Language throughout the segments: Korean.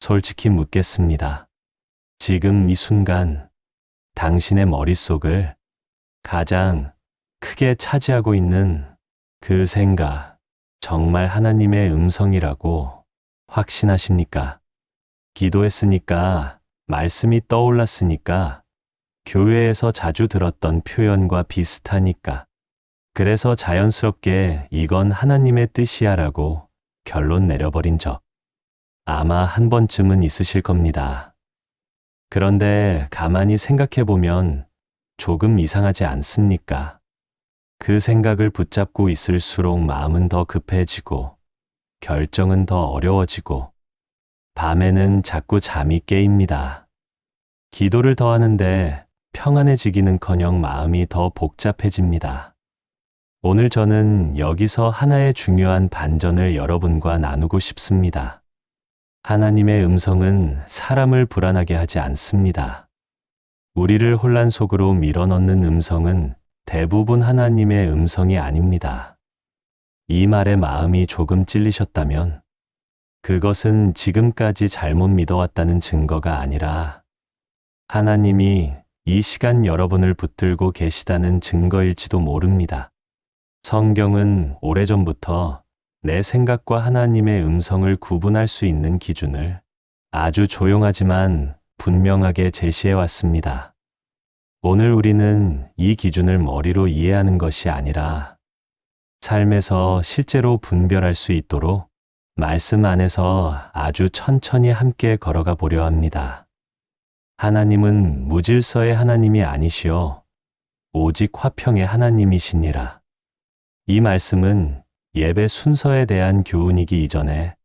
솔직히 묻겠습니다. 지금 이 순간 당신의 머릿속을 가장 크게 차지하고 있는 그 생각, 정말 하나님의 음성이라고 확신하십니까? 기도했으니까, 말씀이 떠올랐으니까, 교회에서 자주 들었던 표현과 비슷하니까, 그래서 자연스럽게 이건 하나님의 뜻이야라고 결론 내려버린 적 아마 한 번쯤은 있으실 겁니다. 그런데 가만히 생각해 보면 조금 이상하지 않습니까? 그 생각을 붙잡고 있을수록 마음은 더 급해지고 결정은 더 어려워지고 밤에는 자꾸 잠이 깨입니다. 기도를 더 하는데 평안해지기는커녕 마음이 더 복잡해집니다. 오늘 저는 여기서 하나의 중요한 반전을 여러분과 나누고 싶습니다. 하나님의 음성은 사람을 불안하게 하지 않습니다. 우리를 혼란 속으로 밀어넣는 음성은 대부분 하나님의 음성이 아닙니다. 이 말에 마음이 조금 찔리셨다면 그것은 지금까지 잘못 믿어왔다는 증거가 아니라 하나님이 이 시간 여러분을 붙들고 계시다는 증거일지도 모릅니다. 성경은 오래전부터 내 생각과 하나님의 음성을 구분할 수 있는 기준을 아주 조용하지만 분명하게 제시해 왔습니다. 오늘 우리는 이 기준을 머리로 이해하는 것이 아니라 삶에서 실제로 분별할 수 있도록 말씀 안에서 아주 천천히 함께 걸어가 보려 합니다. 하나님은 무질서의 하나님이 아니시오 오직 화평의 하나님이시니라. 이 말씀은 예배 순서에 대한 교훈이기 이전에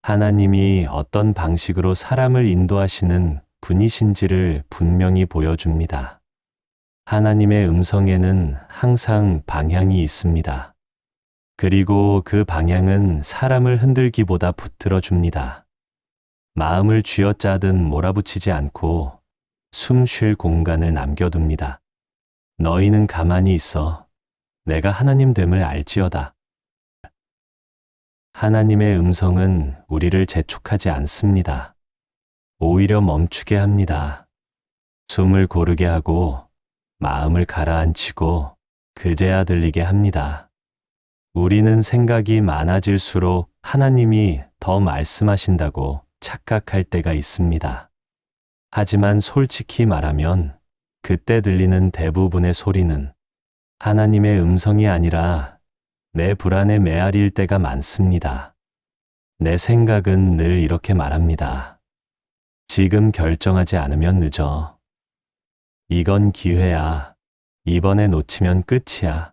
하나님이 어떤 방식으로 사람을 인도하시는 분이신지를 분명히 보여줍니다. 하나님의 음성에는 항상 방향이 있습니다. 그리고 그 방향은 사람을 흔들기보다 붙들어 줍니다. 마음을 쥐어짜든 몰아붙이지 않고 숨 쉴 공간을 남겨둡니다. 너희는 가만히 있어. 내가 하나님 됨을 알지어다. 하나님의 음성은 우리를 재촉하지 않습니다. 오히려 멈추게 합니다. 숨을 고르게 하고 마음을 가라앉히고 그제야 들리게 합니다. 우리는 생각이 많아질수록 하나님이 더 말씀하신다고 착각할 때가 있습니다. 하지만 솔직히 말하면 그때 들리는 대부분의 소리는 하나님의 음성이 아니라 내 불안에 메아릴 때가 많습니다. 내 생각은 늘 이렇게 말합니다. 지금 결정하지 않으면 늦어. 이건 기회야. 이번에 놓치면 끝이야.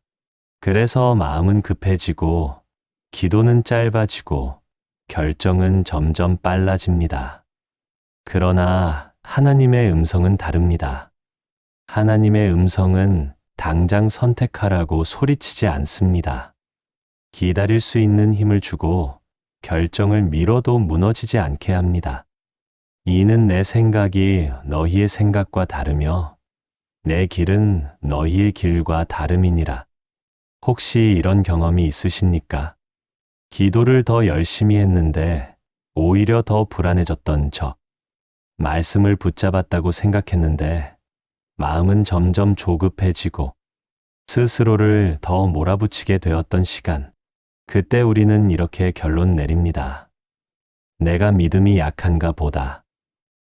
그래서 마음은 급해지고 기도는 짧아지고 결정은 점점 빨라집니다. 그러나 하나님의 음성은 다릅니다. 하나님의 음성은 당장 선택하라고 소리치지 않습니다. 기다릴 수 있는 힘을 주고 결정을 미뤄도 무너지지 않게 합니다. 이는 내 생각이 너희의 생각과 다르며 내 길은 너희의 길과 다름이니라. 혹시 이런 경험이 있으십니까? 기도를 더 열심히 했는데 오히려 더 불안해졌던 적. 말씀을 붙잡았다고 생각했는데 마음은 점점 조급해지고 스스로를 더 몰아붙이게 되었던 시간. 그때 우리는 이렇게 결론 내립니다. 내가 믿음이 약한가 보다.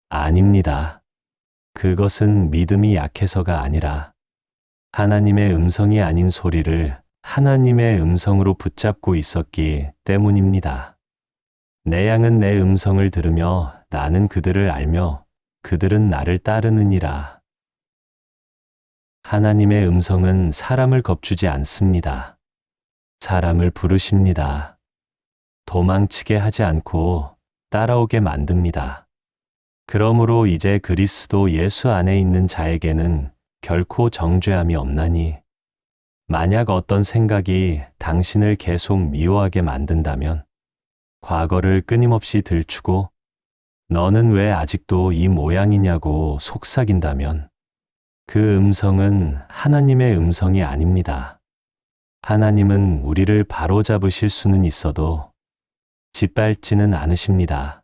아닙니다. 그것은 믿음이 약해서가 아니라 하나님의 음성이 아닌 소리를 하나님의 음성으로 붙잡고 있었기 때문입니다. 내 양은 내 음성을 들으며 나는 그들을 알며 그들은 나를 따르느니라. 하나님의 음성은 사람을 겁주지 않습니다. 사람을 부르십니다. 도망치게 하지 않고 따라오게 만듭니다. 그러므로 이제 그리스도 예수 안에 있는 자에게는 결코 정죄함이 없나니 만약 어떤 생각이 당신을 계속 미워하게 만든다면 과거를 끊임없이 들추고 너는 왜 아직도 이 모양이냐고 속삭인다면 그 음성은 하나님의 음성이 아닙니다. 하나님은 우리를 바로잡으실 수는 있어도 짓밟지는 않으십니다.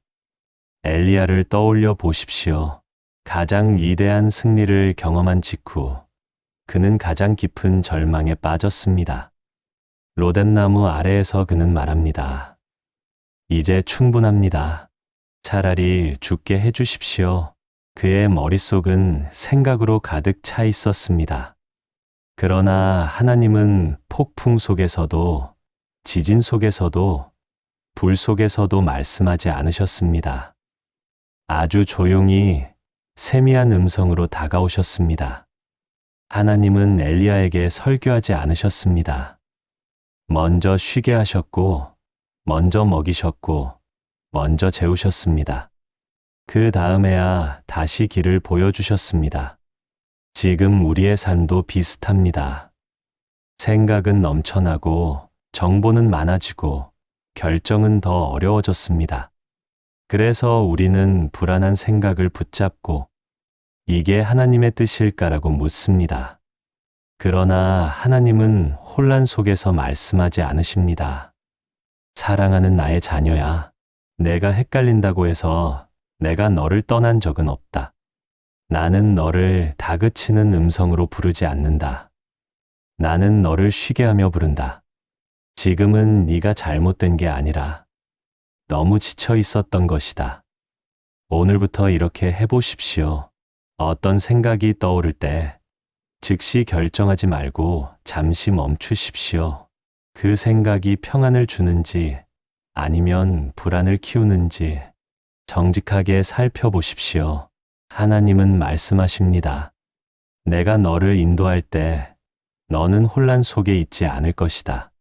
엘리야를 떠올려 보십시오. 가장 위대한 승리를 경험한 직후 그는 가장 깊은 절망에 빠졌습니다. 로뎀나무 아래에서 그는 말합니다. 이제 충분합니다. 차라리 죽게 해주십시오. 그의 머릿속은 생각으로 가득 차 있었습니다. 그러나 하나님은 폭풍 속에서도, 지진 속에서도, 불 속에서도 말씀하지 않으셨습니다. 아주 조용히 세미한 음성으로 다가오셨습니다. 하나님은 엘리야에게 설교하지 않으셨습니다. 먼저 쉬게 하셨고, 먼저 먹이셨고, 먼저 재우셨습니다. 그 다음에야 다시 길을 보여주셨습니다. 지금 우리의 삶도 비슷합니다. 생각은 넘쳐나고, 정보는 많아지고, 결정은 더 어려워졌습니다. 그래서 우리는 불안한 생각을 붙잡고, 이게 하나님의 뜻일까라고 묻습니다. 그러나 하나님은 혼란 속에서 말씀하지 않으십니다. 사랑하는 나의 자녀야, 내가 헷갈린다고 해서 내가 너를 떠난 적은 없다. 나는 너를 다그치는 음성으로 부르지 않는다. 나는 너를 쉬게 하며 부른다. 지금은 네가 잘못된 게 아니라 너무 지쳐 있었던 것이다. 오늘부터 이렇게 해보십시오. 어떤 생각이 떠오를 때 즉시 결정하지 말고 잠시 멈추십시오. 그 생각이 평안을 주는지 아니면 불안을 키우는지 정직하게 살펴보십시오. 하나님은 말씀하십니다. 내가 너를 인도할 때 너는 혼란 속에 있지 않을 것이다.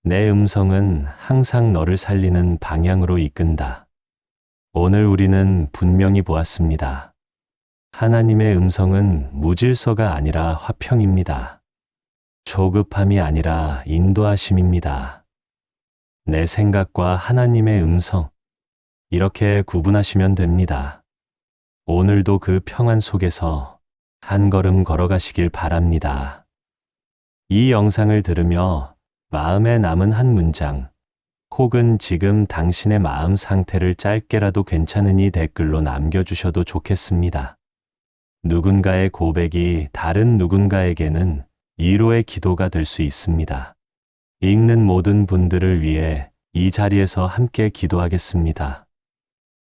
내 음성은 항상 너를 살리는 방향으로 이끈다. 오늘 우리는 분명히 보았습니다. 하나님의 음성은 무질서가 아니라 화평입니다. 조급함이 아니라 인도하심입니다. 내 생각과 하나님의 음성, 이렇게 구분하시면 됩니다. 오늘도 그 평안 속에서 한 걸음 걸어가시길 바랍니다. 이 영상을 들으며 마음에 남은 한 문장, 혹은 지금 당신의 마음 상태를 짧게라도 괜찮으니 댓글로 남겨주셔도 좋겠습니다. 누군가의 고백이 다른 누군가에게는 위로의 기도가 될 수 있습니다. 읽는 모든 분들을 위해 이 자리에서 함께 기도하겠습니다.